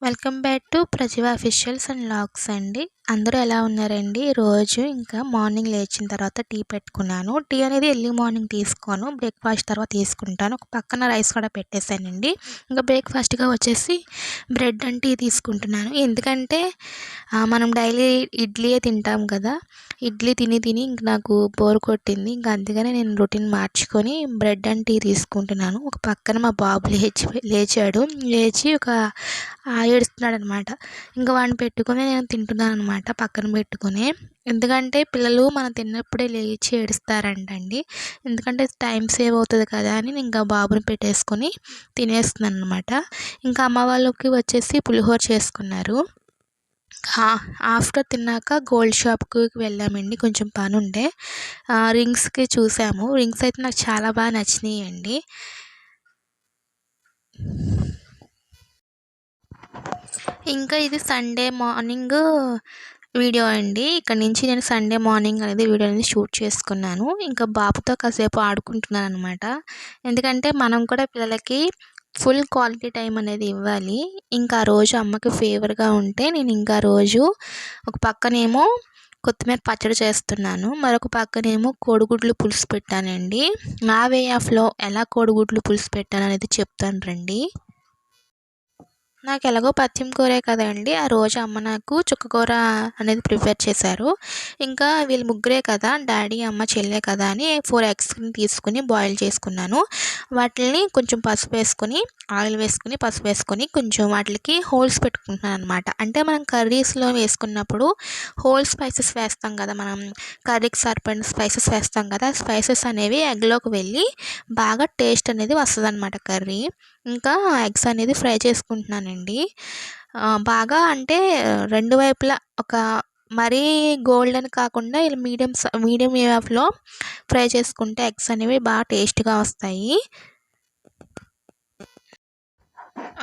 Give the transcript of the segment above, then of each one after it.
Welcome back to Pratibha officials and logs అండి. అందరూ ఎలా ఉన్నారండి? రోజు ఇంకా మార్నింగ్ లేచిన తర్వాత టీ పెట్టుకున్నాను. టీ అనేది ఎర్లీ మార్నింగ్ తీసుకోను, బ్రేక్ఫాస్ట్ తర్వాత తీసుకుంటాను. ఒక పక్కన రైస్ కూడా పెట్టేశానండి. ఇంకా బ్రేక్ఫాస్ట్గా వచ్చేసి బ్రెడ్ అండ్ టీ తీసుకుంటున్నాను. ఎందుకంటే మనం డైలీ ఇడ్లీయే తింటాం కదా. ఇడ్లీ తిని తిని ఇంక నాకు బోర్ కొట్టింది. ఇంకా అందుకనే నేను రొటీన్ మార్చుకొని బ్రెడ్ అండ్ టీ తీసుకుంటున్నాను. ఒక పక్కన మా బాబు లేచాడు. లేచి ఒక ఏడుస్తున్నాడు అనమాట. ఇంకా వాడిని పెట్టుకొని నేను తింటున్నాను అనమాట, పక్కన పెట్టుకొని. ఎందుకంటే పిల్లలు మనం తిన్నప్పుడే లేచి ఏడుస్తారంటండి. ఎందుకంటే టైం సేవ్ అవుతుంది కదా అని నేను ఇంకా బాబుని పెట్టేసుకొని తినేస్తున్నాను అనమాట. ఇంకా అమ్మ వాళ్ళకి వచ్చేసి పులిహోర చేసుకున్నారు. ఆఫ్టర్ తిన్నాక గోల్డ్ షాప్కి వెళ్ళామండి, కొంచెం పని ఉండే. రింగ్స్కి చూసాము. రింగ్స్ అయితే నాకు చాలా బాగా నచ్చినాయి అండి. ఇంకా ఇది సండే మార్నింగ్ వీడియో అండి. ఇక్కడ నుంచి నేను సండే మార్నింగ్ అనేది వీడియో అనేది షూట్ చేసుకున్నాను. ఇంకా బాబుతో కాసేపు ఆడుకుంటున్నాను అనమాట. ఎందుకంటే మనం కూడా పిల్లలకి ఫుల్ క్వాలిటీ టైం అనేది ఇవ్వాలి. ఇంకా ఆ రోజు అమ్మకి ఫేవర్గా ఉంటే నేను ఇంకా రోజు ఒక పక్కనేమో కొత్తిమీర పచ్చడి చేస్తున్నాను, మరొక పక్కనేమో కోడిగుడ్లు పులుసు పెట్టానండి. నా వే ఆఫ్లో ఎలా కోడిగుడ్లు పులుసు పెట్టాను అనేది చెప్తాను రండి. నాకు ఎలాగో పథ్యం కూరే కదండి, ఆ రోజు అమ్మ నాకు చుక్కకూర అనేది ప్రిపేర్ చేశారు. ఇంకా వీళ్ళు ముగ్గురే కదా, డాడీ అమ్మ చెల్లె కదా అని 4 ఎగ్స్ని తీసుకుని బాయిల్ చేసుకున్నాను. వాటిని కొంచెం పసుపు వేసుకొని, ఆయిల్ వేసుకుని, పసుపు వేసుకొని కొంచెం వాటికి హోల్స్ పెట్టుకుంటున్నాను అనమాట. అంటే మనం కర్రీస్లో వేసుకున్నప్పుడు హోల్ స్పైసెస్ వేస్తాం కదా, మనం కర్రీకి సరిపడిన స్పైసెస్ వేస్తాం కదా. స్పైసెస్ అనేవి ఎగ్లోకి వెళ్ళి బాగా టేస్ట్ అనేది వస్తుంది అనమాట కర్రీ. ఇంకా ఎగ్స్ అనేది ఫ్రై చేసుకుంటున్నానండి. బాగా అంటే రెండు వైపులా ఒక మరీ గోల్డెన్ కాకుండా ఇలా మీడియం వేవ్లో ఫ్రై చేసుకుంటే ఎగ్స్ అనేవి బాగా టేస్ట్గా వస్తాయి.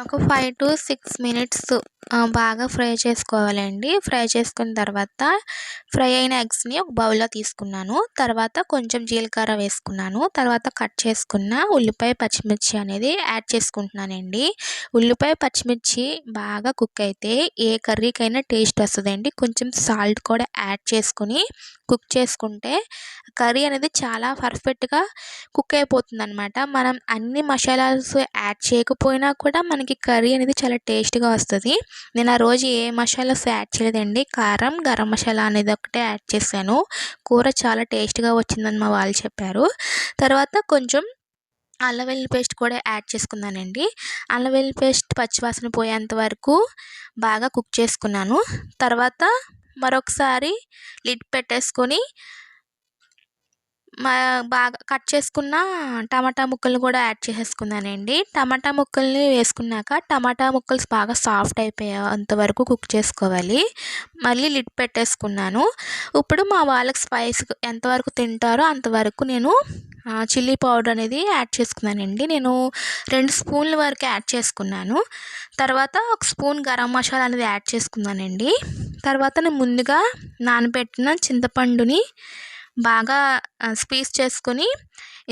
ఒక 5 to 6 minutes బాగా ఫ్రై చేసుకోవాలండి. ఫ్రై చేసుకున్న తర్వాత ఫ్రై అయిన ఎగ్స్ని ఒక బౌల్లో తీసుకున్నాను. తర్వాత కొంచెం జీలకర్ర వేసుకున్నాను. తర్వాత కట్ చేసుకున్న ఉల్లిపాయ పచ్చిమిర్చి అనేది యాడ్ చేసుకుంటున్నానండి. ఉల్లిపాయ పచ్చిమిర్చి బాగా కుక్ అయితే ఏ కర్రీకైనా టేస్ట్ వస్తుందండి. కొంచెం సాల్ట్ కూడా యాడ్ చేసుకుని కుక్ చేసుకుంటే కర్రీ అనేది చాలా పర్ఫెక్ట్గా కుక్ అయిపోతుంది అనమాట. మనం అన్ని మసాలాస్ యాడ్ చేయకపోయినా కూడా మనకి కర్రీ అనేది చాలా టేస్ట్గా వస్తుంది. నేను ఆ రోజు ఏ మసాలాస్ యాడ్ చేయలేదండి. కారం, గరం మసాలా అనేది ఒకటే యాడ్ చేశాను. కూర చాలా టేస్ట్గా వచ్చిందని మా వాళ్ళు చెప్పారు. తర్వాత కొంచెం అల్లం వెల్లుల్లి పేస్ట్ కూడా యాడ్ చేసుకున్నానండి. అల్లం వెల్లుల్లి పేస్ట్ పచ్చివాసన పోయేంత వరకు బాగా కుక్ చేసుకున్నాను. తర్వాత మరొకసారి లిడ్ పెట్టేసుకొని బాగా కట్ చేసుకున్న టమాటా ముక్కలు కూడా యాడ్ చేసేసుకున్నానండి. టమాటా ముక్కల్ని వేసుకున్నాక టమాటా ముక్కలు బాగా సాఫ్ట్ అయిపోయేంతవరకు కుక్ చేసుకోవాలి. మళ్ళీ లిడ్ పెట్టేసుకున్నాను. ఇప్పుడు మా వాళ్ళకి స్పైస్ ఎంతవరకు తింటారో అంతవరకు నేను చిల్లీ పౌడర్ అనేది యాడ్ చేసుకున్నానండి. నేను 2 స్పూన్ల వరకు యాడ్ చేసుకున్నాను. తర్వాత 1 స్పూన్ గరం మసాలా అనేది యాడ్ చేసుకున్నానండి. తర్వాత నేను ముందుగా నానబెట్టిన చింతపండుని బాగా స్క్వీజ్ చేసుకొని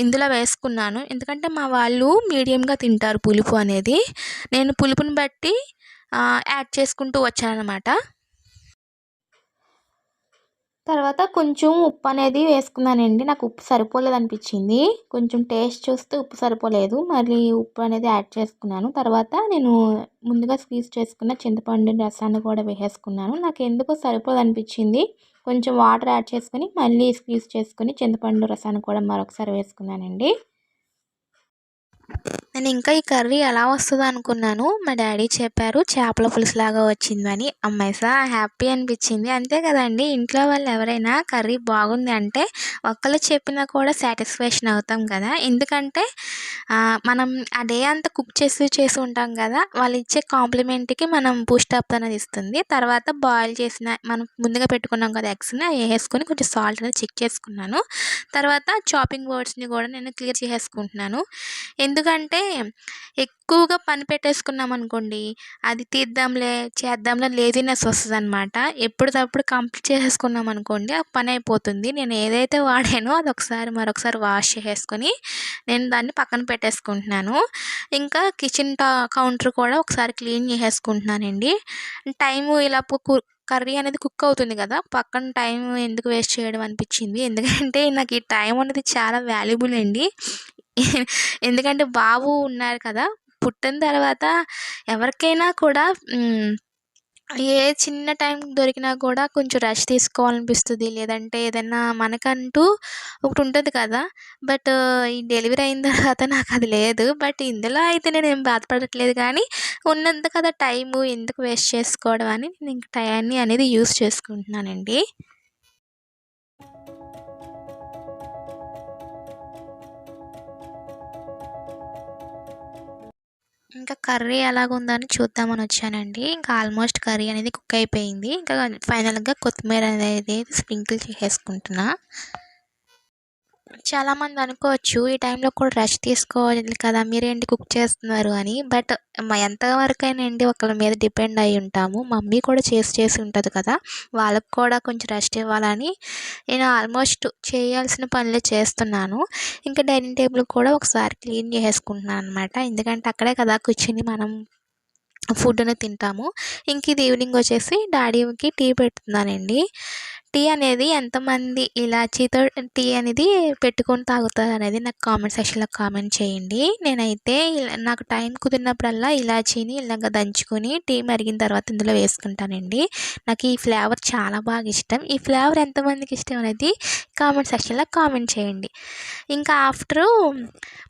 ఇందులో వేసుకున్నాను. ఎందుకంటే మా వాళ్ళు మీడియంగా తింటారు పులుపు అనేది. నేను పులుపుని బట్టి యాడ్ చేసుకుంటూ వచ్చానన్నమాట. తర్వాత కొంచెం ఉప్పు అనేది వేసుకున్నానండి. నాకు ఉప్పు సరిపోలేదు అనిపించింది. కొంచెం టేస్ట్ చూస్తే ఉప్పు సరిపోలేదు, మళ్ళీ ఉప్పు అనేది యాడ్ చేసుకున్నాను. తర్వాత నేను ముందుగా స్క్వీజ్ చేసుకున్న చింతపండు రసాన్ని కూడా వేసేసుకున్నాను. నాకు ఎందుకో సరిపోదు అనిపించింది. కొంచెం వాటర్ యాడ్ చేసుకొని మళ్ళీ స్క్వీజ్ చేసుకొని చింతపండు రసాన్ని కూడా మరొకసారి వేసుకున్నానండి. నేను ఇంకా ఈ కర్రీ ఎలా వస్తుందో అనుకున్నాను. మా డాడీ చెప్పారు చేపల పులుసులాగా వచ్చిందని. అమ్మాయిసా హ్యాపీ అనిపించింది. అంతే కదండి, ఇంట్లో వాళ్ళు ఎవరైనా కర్రీ బాగుంది అంటే ఒక్కళ్ళు చెప్పినా కూడా సాటిస్ఫాక్షన్ అవుతాం కదా. ఎందుకంటే మనం ఆ డే అంతా కుక్ చేసి ఉంటాం కదా, వాళ్ళు ఇచ్చే కాంప్లిమెంట్కి మనం బూస్టప్ అనేది ఇస్తుంది. తర్వాత బాయిల్ చేసిన మనం ముందుగా పెట్టుకున్నాం కదా ఎగ్స్ని, అవి వేసుకొని కొంచెం సాల్ట్ అనేది చెక్ చేసుకున్నాను. తర్వాత చాపింగ్ బోర్డ్స్ని కూడా నేను క్లియర్ చేసేసుకుంటున్నాను. ఎందుకంటే ఎక్కువగా పని పెట్టేసుకున్నామనుకోండి, అది తీద్దాంలే, చేద్దాంలే లేజీనెస్ వస్తదనమాట. ఎప్పటిదప్పుడు కంప్లీట్ చేసేసుకున్నామనుకోండి, ఆ పని అయిపోతుంది. నేను ఏదైతే వాడానో అది మరొకసారి వాష్ చేసేసుకొని నేను దాన్ని పక్కన పెట్టేసుకుంటున్నాను. ఇంకా కిచెన్ కౌంటర్ కూడా ఒకసారి క్లీన్ చేసేసుకుంటున్నానండి. టైము ఇలా కర్రీ అనేది కుక్ అవుతుంది కదా, పక్కన టైం ఎందుకు వేస్ట్ చేయడం అనిపించింది. ఎందుకంటే నాకు ఈ టైం అనేది చాలా వాల్యుబుల్ అండి. ఎందుకంటే బాబు ఉన్నారు కదా, పుట్టిన తర్వాత ఎవరికైనా కూడా ఏ చిన్న టైం దొరికినా కూడా కొంచెం రెస్ట్ తీసుకోవాలనిపిస్తుంది. లేదంటే ఏదన్నా మనకంటూ ఒకటి ఉంటుంది కదా. బట్ ఈ డెలివరీ అయిన తర్వాత నాకు అది లేదు. బట్ ఇందులో అయితే నేనేం బాధపడట్లేదు కానీ, ఉన్నంత కదా టైము ఎందుకు వేస్ట్ చేసుకోవడం అని నేను ఇంక టయాన్ని అనేది యూజ్ చేసుకుంటున్నానండి. ఇంకా కర్రీ ఎలాగుందని చూద్దామని వచ్చానండి. ఇంకా ఆల్మోస్ట్ కర్రీ అనేది కుక్ అయిపోయింది. ఇంకా ఫైనల్‌గా కొత్తిమీర అనేది స్ప్రింకిల్ చేసేసుకుంటున్నా. చాలామంది అనుకోవచ్చు, ఈ టైంలో కూడా రెస్ట్ తీసుకోవాలి కదా, మీరేంటి కుక్ చేస్తున్నారు అని. బట్ ఎంతవరకైనా ఒకళ్ళ మీద డిపెండ్ అయ్యి ఉంటాము. మమ్మీ కూడా చేసి ఉంటుంది కదా, వాళ్ళకి కూడా కొంచెం రెస్ట్ ఇవ్వాలని నేను ఆల్మోస్ట్ చేయాల్సిన పనులే చేస్తున్నాను. ఇంకా డైనింగ్ టేబుల్ కూడా ఒకసారి క్లీన్ చేసేసుకుంటున్నాను అనమాట. ఎందుకంటే అక్కడే కదా కూర్చొని మనం ఫుడ్ అనేది తింటాము. ఇంక ఇది ఈవినింగ్ వచ్చేసి డాడీకి టీ పెడుతున్నానండి. టీ అనేది ఎంతమంది ఇలాచీతో టీ అనేది పెట్టుకొని తాగుతారు అనేది నాకు కామెంట్ సెక్షన్లో కామెంట్ చేయండి. నేనైతే నాకు టైం కుదిరినప్పుడల్లా ఇలాచీని ఇలాగ దంచుకొని టీ మరిగిన తర్వాత ఇందులో వేసుకుంటానండి. నాకు ఈ ఫ్లేవర్ చాలా బాగా ఇష్టం. ఈ ఫ్లేవర్ ఎంతమందికి ఇష్టం అనేది కామెంట్ సెక్షన్లో కామెంట్ చేయండి. ఇంకా ఆఫ్టరు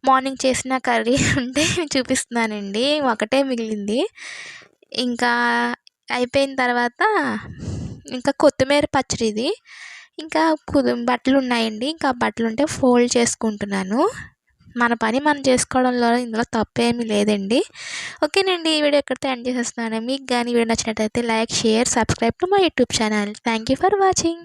మార్నింగ్ చేసిన కర్రీ ఉంటే చూపిస్తున్నానండి. ఒకటే మిగిలింది. ఇంకా అయిపోయిన తర్వాత ఇంకా కొత్తిమీర పచ్చడి ఇది. ఇంకా బట్టలు ఉన్నాయండి. ఇంకా బట్టలు ఉంటే ఫోల్డ్ చేసుకుంటున్నాను. మన పని మనం చేసుకోవడంలో ఇందులో తప్పేమీ లేదండి. ఓకేనండి, ఈ వీడియో ఇక్కడితో ఎండ్ చేసేస్తున్నాను. మీకు కానీ వీడియో నచ్చినట్టయితే like, share, subscribe to my YouTube channel. Thank you for watching.